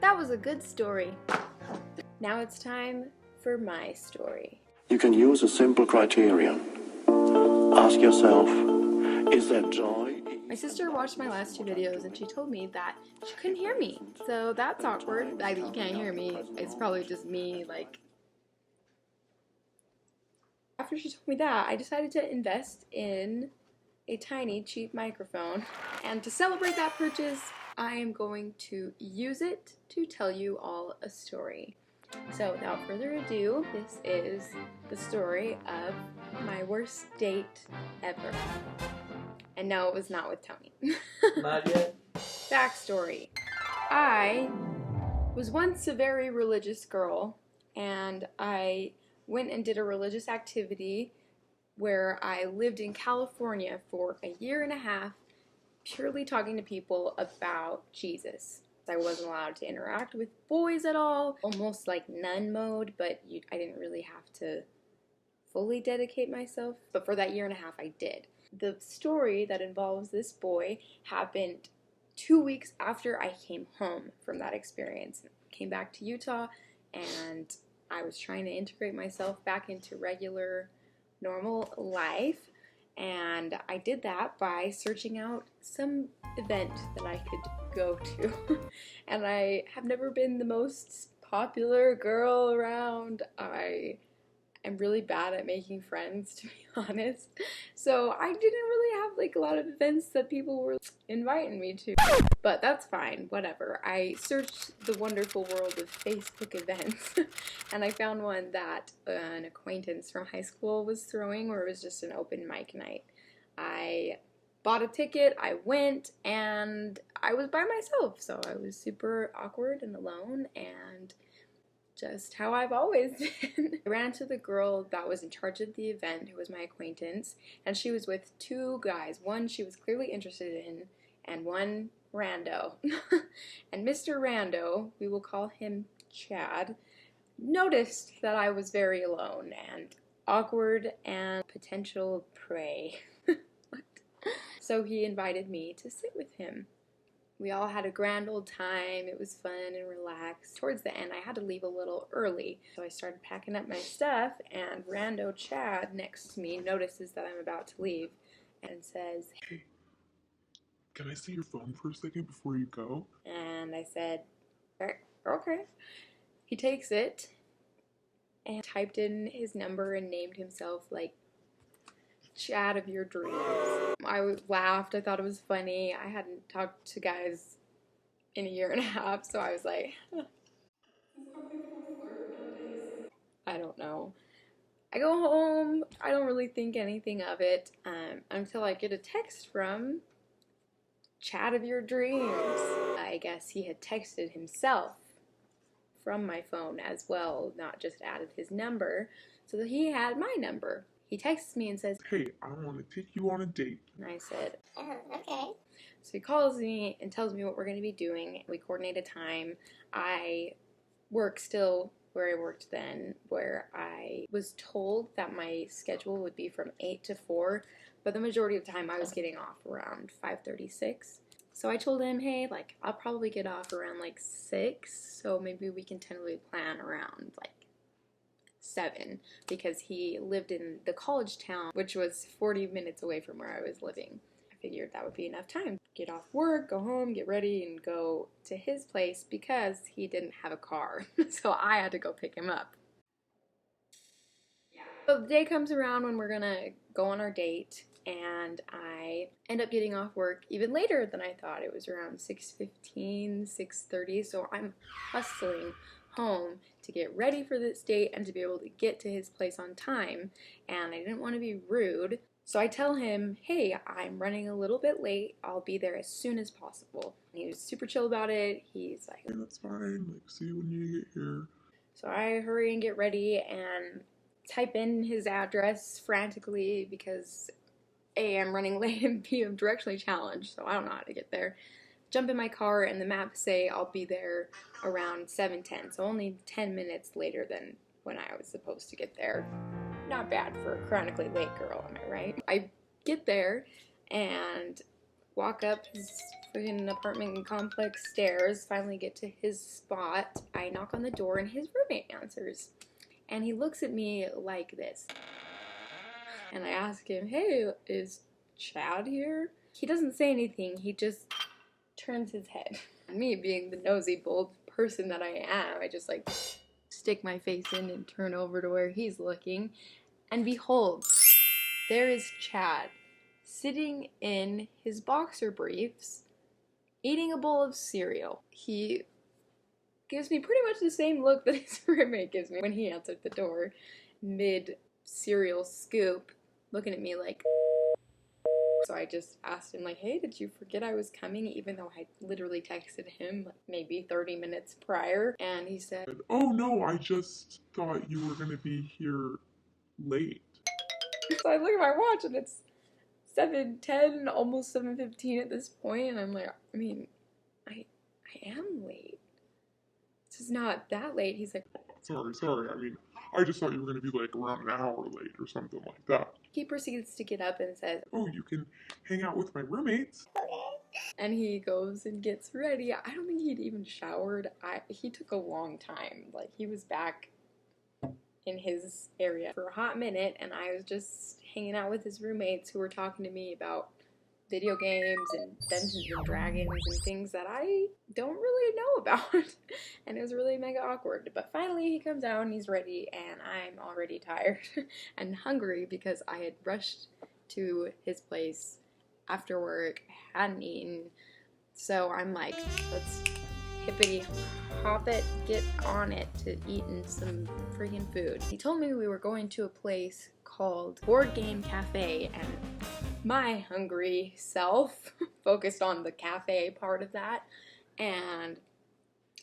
That was a good story. Now it's time for my story. You can use a simple criterion. Ask yourself, is there joy? My sister watched my last 2 videos and she told me that she couldn't hear me. So that's awkward. Like, you can't hear me. It's probably just me, like... After she told me that, I decided to invest in a tiny, cheap microphone. And to celebrate that purchase, I am going to use it to tell you all a story. So without further ado, this is the story of my worst date ever. And no, it was not with Tony. Not yet. Backstory. I was once a very religious girl, and I went and did a religious activity where I lived in California for a year and a half, purely talking to people about Jesus. I wasn't allowed to interact with boys at all, almost like nun mode, but I didn't really have to fully dedicate myself. But for that year and a half, I did. The story that involves this boy happened 2 weeks after I came home from that experience. Came back to Utah, and I was trying to integrate myself back into regular, normal life. And I did that by searching out some event that I could go to. And I have never been the most popular girl around. I am really bad at making friends, to be honest. So I didn't really have like a lot of events that people were inviting me to. But that's fine, whatever. I searched the wonderful world of Facebook events and I found one that an acquaintance from high school was throwing, where it was just an open mic night. I bought a ticket, I went, and I was by myself, so I was super awkward and alone, and just how I've always been. I ran into the girl that was in charge of the event, who was my acquaintance, and she was with 2 guys. One she was clearly interested in, and one rando. And Mr. Rando, we will call him Chad, noticed that I was very alone and awkward and potential prey. So he invited me to sit with him. We all had a grand old time. It was fun and relaxed. Towards the end, I had to leave a little early, so I started packing up my stuff, and Rando Chad next to me notices that I'm about to leave and says, "Hey, can I see your phone for a second before you go?" And I said, okay. He takes it and typed in his number and named himself like Chad of your dreams. I laughed. I thought it was funny. I hadn't talked to guys in a year and a half, so I was like, I don't know. I go home. I don't really think anything of it until I get a text from Chad of your dreams. I guess he had texted himself from my phone as well, not just added his number, so that he had my number. He texts me and says, "Hey, I want to take you on a date." And I said, Okay. So he calls me and tells me what we're going to be doing. We coordinate a time. I work still where I worked then, where I was told that my schedule would be from 8 to 4, but the majority of the time I was getting off around 5:36. So I told him, hey, like, I'll probably get off around like 6, so maybe we can tentatively plan around like 7, because he lived in the college town, which was 40 minutes away from where I was living. I figured that would be enough time. Get off work, go home, get ready, and go to his place, because he didn't have a car, so I had to go pick him up. So the day comes around when we're gonna go on our date, and I end up getting off work even later than I thought. It was around 6:15, 6:30, so I'm hustling home to get ready for this date and to be able to get to his place on time, and I didn't want to be rude, so I tell him, hey, I'm running a little bit late, I'll be there as soon as possible. And he was super chill about it. He's like, "Hey, that's fine, like, see you when you get here." So I hurry and get ready and type in his address frantically, because A, I'm running late, and B, I'm directionally challenged, so I don't know how to get there. Jump in my car, and the maps say I'll be there around 7:10, so only 10 minutes later than when I was supposed to get there. Not bad for a chronically late girl, am I right? I get there, and walk up his freaking apartment complex stairs, finally get to his spot. I knock on the door and his roommate answers. And he looks at me like this. And I ask him, hey, is Chad here? He doesn't say anything, he just turns his head. Me being the nosy, bold person that I am, I just like stick my face in and turn over to where he's looking. And behold, there is Chad, sitting in his boxer briefs, eating a bowl of cereal. He gives me pretty much the same look that his roommate gives me when he answered the door, mid-cereal scoop, looking at me like... So I just asked him, like, hey, did you forget I was coming? Even though I literally texted him like maybe 30 minutes prior. And he said, oh no, I just thought you were gonna be here late. So I look at my watch and it's 7:10, almost 7:15 at this point, and I'm like, I mean, I am late. This is not that late. He's like, Sorry, I mean, I just thought you were going to be like around an hour late or something like that. he proceeds to get up and says, Oh, you can hang out with my roommates. and he goes and gets ready. I don't think he'd even showered. He took a long time. Like, he was back in his area for a hot minute, and I was just hanging out with his roommates who were talking to me about video games and Dungeons and Dragons and things that I don't really know about. And it was really mega awkward. But finally he comes out and he's ready, and I'm already tired and hungry because I had rushed to his place after work, hadn't eaten. So I'm like, let's hippity hop it, get on it to eating some freaking food. He told me we were going to a place called Board Game Cafe, and my hungry self focused on the cafe part of that, and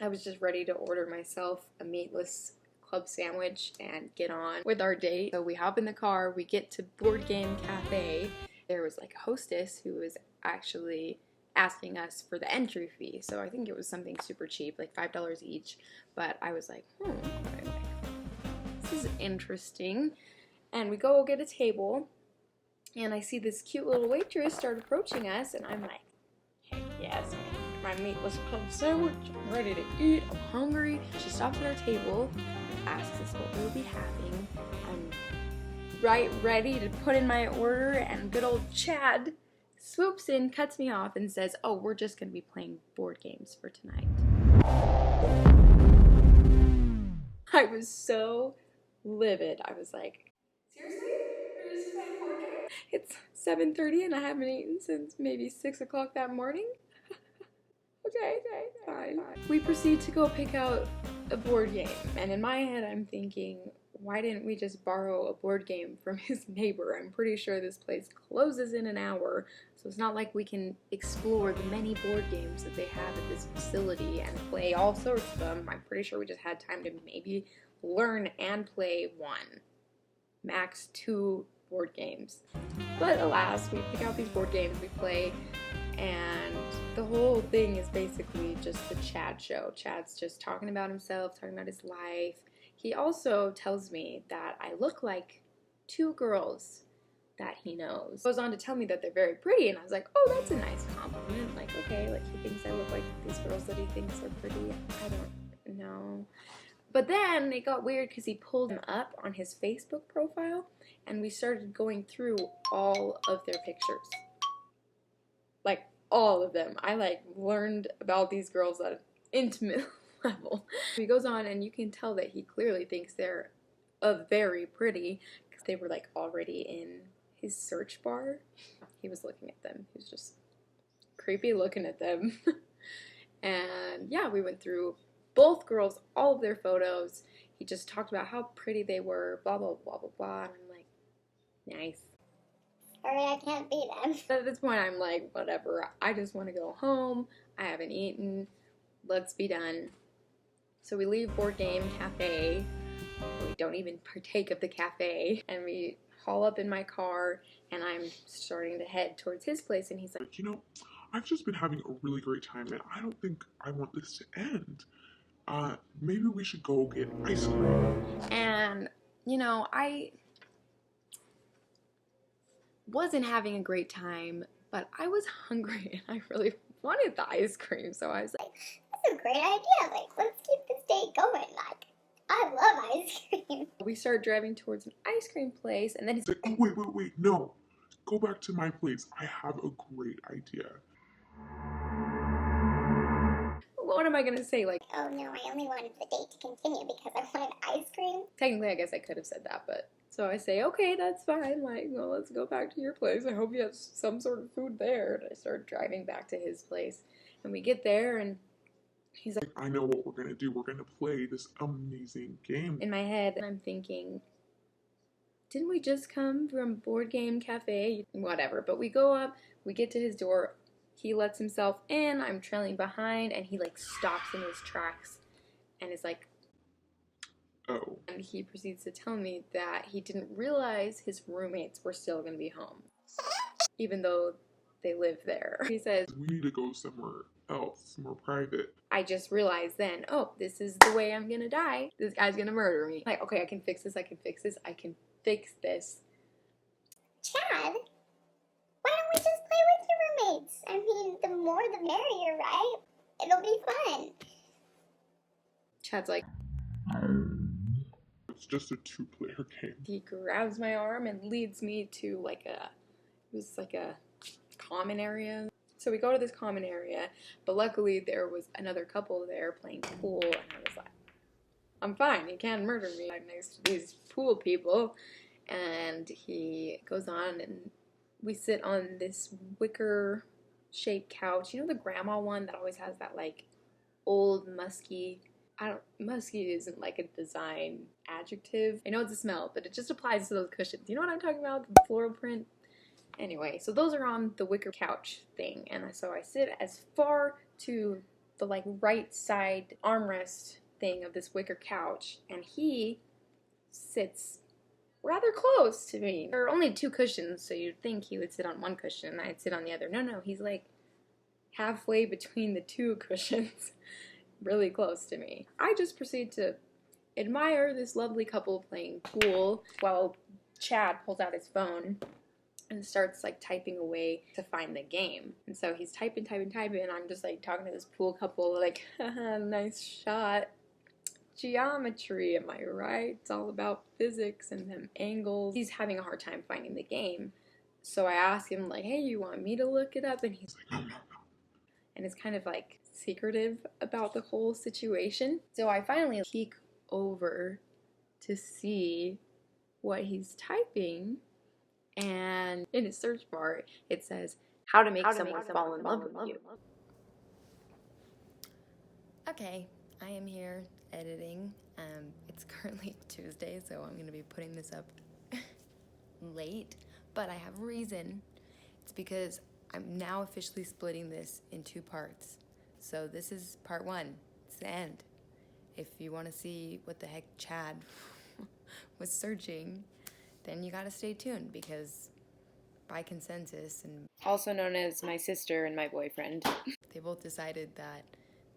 I was just ready to order myself a meatless club sandwich and get on with our date. So we hop in the car, we get to Board Game Cafe. There was like a hostess who was actually asking us for the entry fee, so I think it was something super cheap, like $5 each, but I was like, this is interesting. And we go get a table, and I see this cute little waitress start approaching us, and I'm like, heck yes, my meatless club sandwich, I'm ready to eat, I'm hungry. She stops at our table, asks us what we'll be having. I'm right ready to put in my order, and good old Chad swoops in, cuts me off, and says, oh, we're just going to be playing board games for tonight. I was so livid. I was like, seriously? We're just playing board games? It's 7:30 and I haven't eaten since maybe 6 o'clock that morning? Okay, fine. We proceed to go pick out a board game, and in my head I'm thinking, why didn't we just borrow a board game from his neighbor? I'm pretty sure this place closes in an hour, so it's not like we can explore the many board games that they have at this facility and play all sorts of them. I'm pretty sure we just had time to maybe learn and play one, max 2 board games. But alas, we pick out these board games, we play, and the whole thing is basically just the Chad show. Chad's just talking about himself, talking about his life. He also tells me that I look like 2 girls that he knows. Goes on to tell me that they're very pretty, and I was like, oh, that's a nice compliment. Like, okay, like he thinks I look like these girls that he thinks are pretty. I don't know. But then it got weird because he pulled them up on his Facebook profile, and we started going through all of their pictures. Like, all of them. I, like, learned about these girls at an intimate level. He goes on, and you can tell that he clearly thinks they're very pretty, because they were, like, already in his search bar. He was looking at them. He was just creepy looking at them. And, yeah, we went through both girls, all of their photos. He just talked about how pretty they were, blah, blah, blah, blah, blah. And I'm like, nice. Sorry, I can't beat them. At this point, I'm like, whatever. I just want to go home. I haven't eaten. Let's be done. So we leave Board Game Cafe. We don't even partake of the cafe. And we haul up in my car, and I'm starting to head towards his place. And he's like, You know, I've just been having a really great time, and I don't think I want this to end. Maybe we should go get ice cream. and, you know, I wasn't having a great time, But I was hungry and I really wanted the ice cream, so I was like, That's a great idea. Like, let's keep this date going. Like, I love ice cream. we started driving towards an ice cream place, and then he's It's like, oh, wait, no. Go back to my place. I have a great idea. what am I gonna say? Like, Oh no, I only wanted the date to continue because I wanted ice cream. technically, I guess I could have said that, but so I say, okay, that's fine. Like, well, let's go back to your place. I hope you have some sort of food there. And I start driving back to his place, and we get there, and he's like, I know what we're going to do. We're going to play this amazing game. in my head, and I'm thinking, didn't we just come from Board Game Cafe? Whatever. But we go up, we get to his door. He lets himself in. I'm trailing behind, and he like stops in his tracks, and is like, Oh. and he proceeds to tell me that he didn't realize his roommates were still going to be home, even though they live there. He says, We need to go somewhere else, more private. I just realized then, oh, this is the way I'm going to die. This guy's going to murder me. Like, okay, I can fix this, I can fix this, I can fix this. Chad, why don't we just play with your roommates? I mean, the more the merrier, right? It'll be fun. Chad's like, It's just a 2-player game. he grabs my arm and leads me to like it was like a common area. So we go to this common area, but luckily there was another couple there playing pool, and I was like, I'm fine, he can't murder me. I'm next to these pool people. And he goes on, and we sit on this wicker shaped couch. You know, the grandma one that always has that like old musky, musky isn't like a design adjective. I know it's a smell, but it just applies to those cushions. You know what I'm talking about? The floral print. Anyway, so those are on the wicker couch thing, and so I sit as far to the like right side armrest thing of this wicker couch, and he sits rather close to me. There are only 2 cushions, so you'd think he would sit on one cushion and I'd sit on the other. No, he's like halfway between the 2 cushions, really close to me. I just proceed to admire this lovely couple playing pool while Chad pulls out his phone and starts like typing away to find the game. And so he's typing, and I'm just like talking to this pool couple like, haha, nice shot. Geometry, am I right? It's all about physics and them angles. He's having a hard time finding the game. So I ask him like, hey, you want me to look it up? And he's like, no. And it's kind of like secretive about the whole situation. So I finally peek over to see what he's typing, and in his search bar it says, how to make someone fall in love with you. Okay, I am here editing. It's currently Tuesday, so I'm going to be putting this up late, but I have a reason. It's because I'm now officially splitting this in 2 parts. So this is part 1. It's the end. If you want to see what the heck Chad was searching, then you gotta stay tuned, because by consensus, and also known as my sister and my boyfriend, they both decided that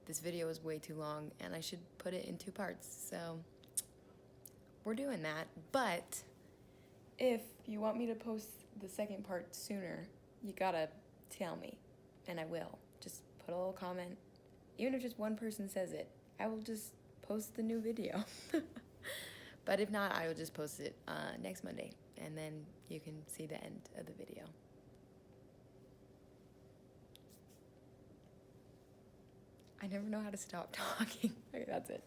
this video is way too long and I should put it in 2 parts. So we're doing that. But if you want me to post the second part sooner, you gotta tell me, and I will. Just put a little comment. Even if just one person says it, I will just post the new video. But if not, I will just post it next Monday, and then you can see the end of the video. I never know how to stop talking. Okay, that's it.